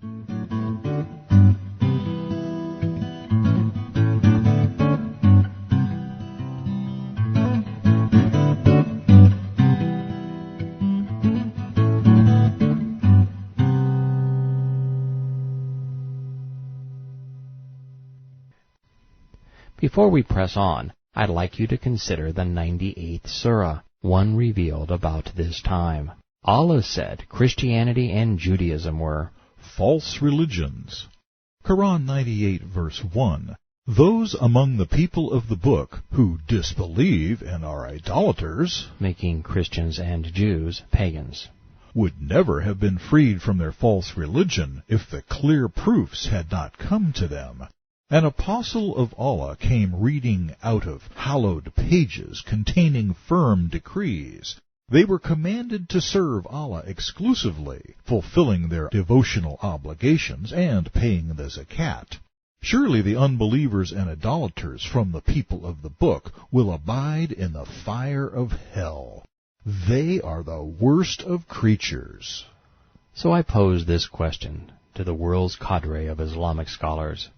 Before we press on, I'd like you to consider the 98th surah, one revealed about this time. Allah said Christianity and Judaism were false religions. Koran 98 verse 1. Those among the people of the book who disbelieve and are idolaters, making Christians and Jews pagans, would never have been freed from their false religion if the clear proofs had not come to them. An apostle of Allah came reading out of hallowed pages containing firm decrees. They were commanded to serve Allah exclusively, fulfilling their devotional obligations and paying the zakat. Surely the unbelievers and idolaters from the people of the book will abide in the fire of hell. They are the worst of creatures. So I pose this question to the world's cadre of Islamic scholars.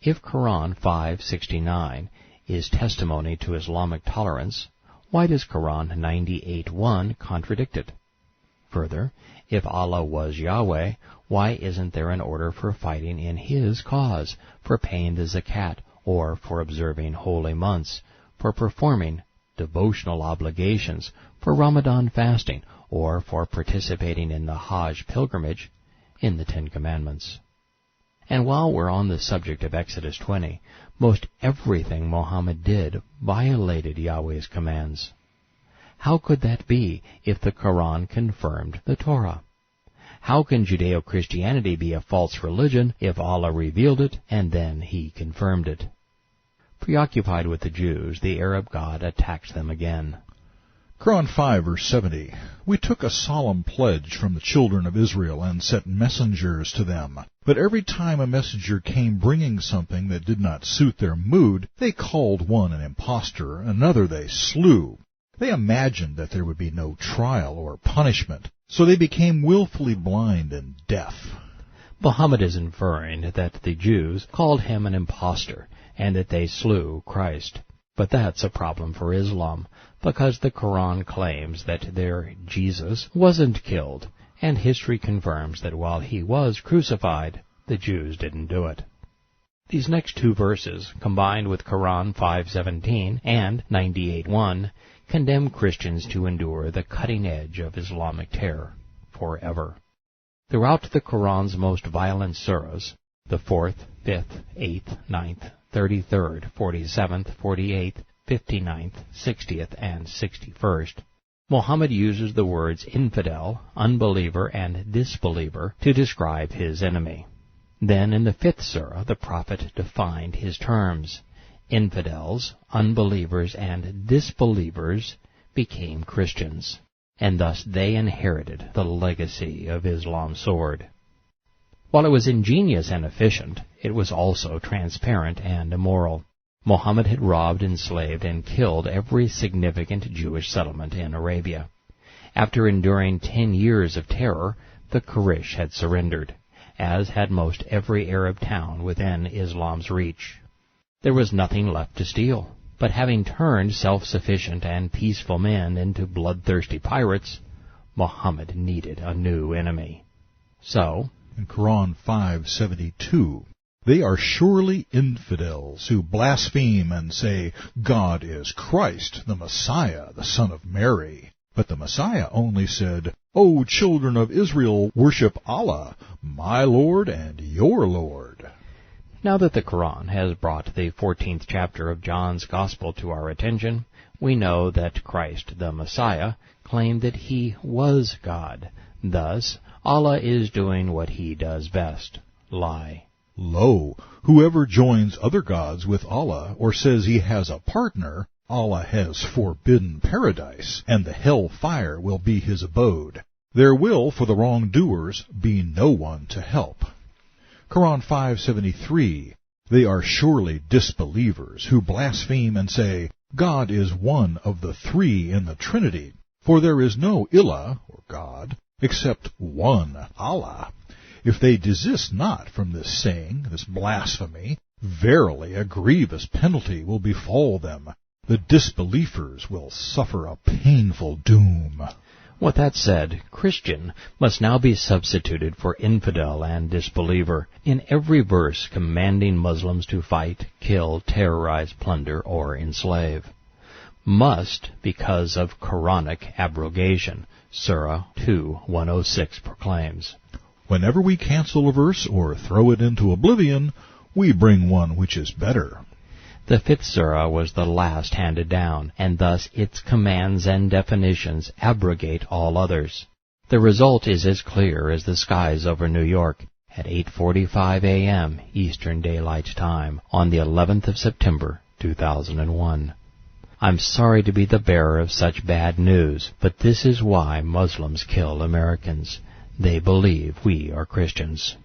If Quran 5:69 is testimony to Islamic tolerance, why does Quran 98:1 contradict it? Further, if Allah was Yahweh, why isn't there an order for fighting in His cause, for paying the zakat, or for observing holy months, for performing devotional obligations, for Ramadan fasting, or for participating in the Hajj pilgrimage, in the Ten Commandments? And while we're on the subject of Exodus 20, most everything Mohammed did violated Yahweh's commands. How could that be if the Quran confirmed the Torah? How can Judeo-Christianity be a false religion if Allah revealed it and then He confirmed it? Preoccupied with the Jews, the Arab God attacked them again. Quran 5 verse 70. We took a solemn pledge from the children of Israel and sent messengers to them. But every time a messenger came bringing something that did not suit their mood, they called one an imposter, another they slew. They imagined that there would be no trial or punishment, so they became willfully blind and deaf. Mohammed is inferring that the Jews called him an imposter and that they slew Christ. But that's a problem for Islam, because the Quran claims that their Jesus wasn't killed, and history confirms that while He was crucified, the Jews didn't do it. These next two verses, combined with Quran 5:17 and 98:1, condemn Christians to endure the cutting edge of Islamic terror forever. Throughout the Quran's most violent surahs, the 4th, 5th, 8th, 9th, 33rd, 47th, 48th, 59th, 60th, and 61st, Mohammed uses the words infidel, unbeliever, and disbeliever to describe his enemy. Then in the 5th surah, the prophet defined his terms. Infidels, unbelievers, and disbelievers became Christians, and thus they inherited the legacy of Islam's sword. While it was ingenious and efficient, it was also transparent and immoral. Mohammed had robbed, enslaved, and killed every significant Jewish settlement in Arabia. After enduring 10 years of terror, the Quraysh had surrendered, as had most every Arab town within Islam's reach. There was nothing left to steal, but having turned self-sufficient and peaceful men into bloodthirsty pirates, Mohammed needed a new enemy. So, in Quran 5:72, they are surely infidels who blaspheme and say, God is Christ, the Messiah, the Son of Mary. But the Messiah only said, O children of Israel, worship Allah, my Lord and your Lord. Now that the Quran has brought the 14th chapter of John's Gospel to our attention, we know that Christ, the Messiah, claimed that He was God. Thus, Allah is doing what He does best, lie. Lo, whoever joins other gods with Allah or says he has a partner, Allah has forbidden paradise, and the hell fire will be his abode. There will, for the wrongdoers, be no one to help. Quran 5:73, they are surely disbelievers who blaspheme and say, God is one of the three in the Trinity, for there is no Ilah, or God, except one Allah. if they desist not from this saying, this blasphemy, verily a grievous penalty will befall them. The disbelievers will suffer a painful doom. With that said, Christian must now be substituted for infidel and disbeliever in every verse commanding Muslims to fight, kill, terrorize, plunder, or enslave. Must because of Quranic abrogation, Surah 2:106 proclaims. Whenever we cancel a verse or throw it into oblivion, we bring one which is better. The fifth surah was the last handed down, and thus its commands and definitions abrogate all others. The result is as clear as the skies over New York at 8:45 a.m. Eastern Daylight Time on the 11th of September, 2001. I'm sorry to be the bearer of such bad news, but this is why Muslims kill Americans. They believe we are Christians.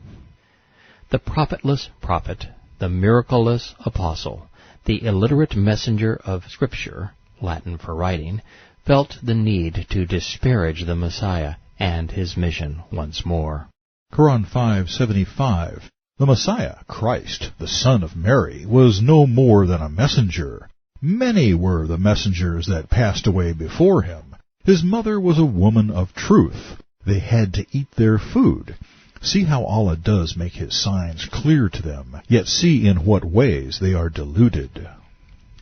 The profitless prophet, the miracleless apostle, the illiterate messenger of Scripture, Latin for writing, felt the need to disparage the Messiah and his mission once more. Koran 5:75. The Messiah, Christ, the Son of Mary, was no more than a messenger. Many were the messengers that passed away before him. His mother was a woman of truth. They had to eat their food. See how Allah does make his signs clear to them, yet see in what ways they are deluded.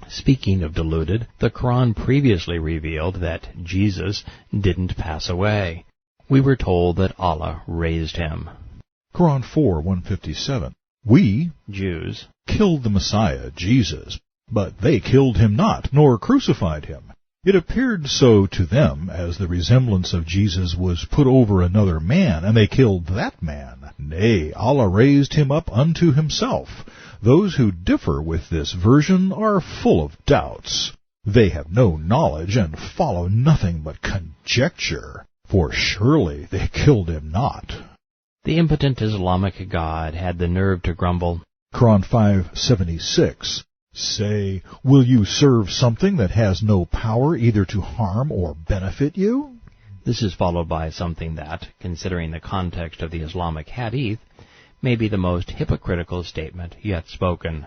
Speaking of deluded, the Quran previously revealed that Jesus didn't pass away. We were told that Allah raised him. Koran 4:157. We, Jews, killed the Messiah, Jesus, but they killed him not, nor crucified him. It appeared so to them, as the resemblance of Jesus was put over another man, and they killed that man. Nay, Allah raised him up unto himself. Those who differ with this version are full of doubts. They have no knowledge, and follow nothing but conjecture, for surely they killed him not. The impotent Islamic God had the nerve to grumble. Koran 5:76. Say, will you serve something that has no power either to harm or benefit you? This is followed by something that, considering the context of the Islamic hadith, may be the most hypocritical statement yet spoken.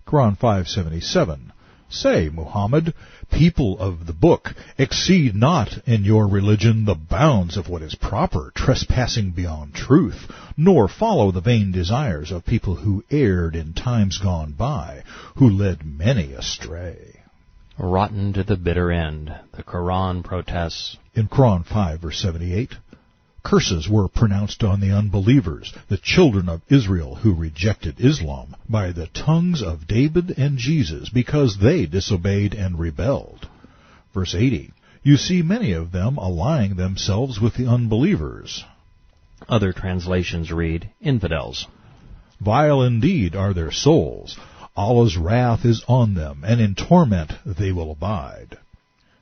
Koran 5:77. Say, Muhammad, people of the book, exceed not in your religion the bounds of what is proper, trespassing beyond truth, nor follow the vain desires of people who erred in times gone by, who led many astray. Rotten to the bitter end, the Quran protests. In Koran 5:78, curses were pronounced on the unbelievers, the children of Israel who rejected Islam, by the tongues of David and Jesus, because they disobeyed and rebelled. Verse 80, you see many of them allying themselves with the unbelievers. Other translations read, infidels. Vile indeed are their souls. Allah's wrath is on them, and in torment they will abide.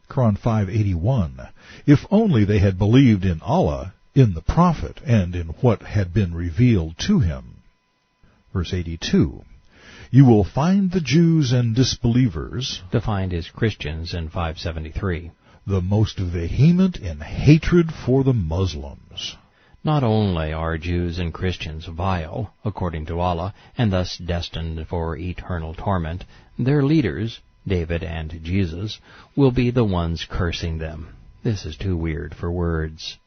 Koran 5:81, if only they had believed in Allah, in the prophet, and in what had been revealed to him. Verse 82, you will find the Jews and disbelievers, defined as Christians in 573, the most vehement in hatred for the Muslims. Not only are Jews and Christians vile, according to Allah, and thus destined for eternal torment, their leaders, David and Jesus, will be the ones cursing them. This is too weird for words.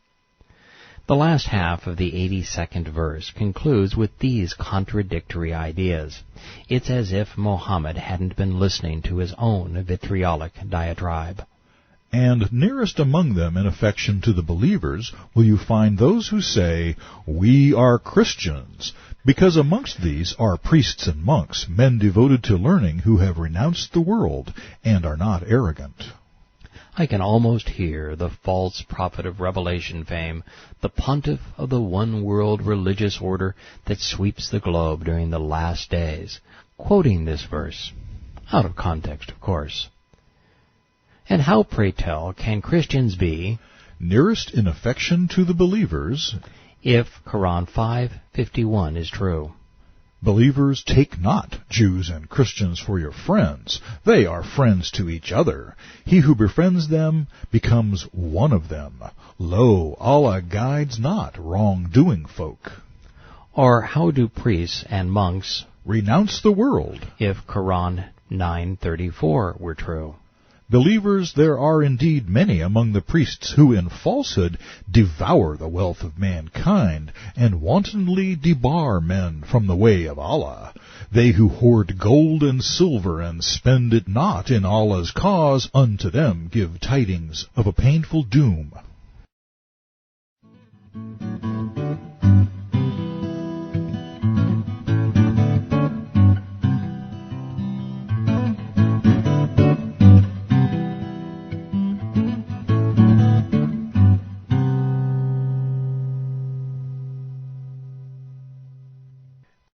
The last half of the 82nd verse concludes with these contradictory ideas. It's as if Mohammad hadn't been listening to his own vitriolic diatribe. And nearest among them in affection to the believers will you find those who say, we are Christians, because amongst these are priests and monks, men devoted to learning who have renounced the world and are not arrogant. I can almost hear the false prophet of Revelation fame, the pontiff of the one-world religious order that sweeps the globe during the last days, quoting this verse. Out of context, of course. And how, pray tell, can Christians be nearest in affection to the believers if Koran 5:51 is true? Believers, take not Jews and Christians for your friends. They are friends to each other. He who befriends them becomes one of them. Lo, Allah guides not wrong-doing folk. Or how do priests and monks renounce the world? if Koran 9:34 were true? Believers, there are indeed many among the priests who in falsehood devour the wealth of mankind, and wantonly debar men from the way of Allah. They who hoard gold and silver and spend it not in Allah's cause, unto them give tidings of a painful doom.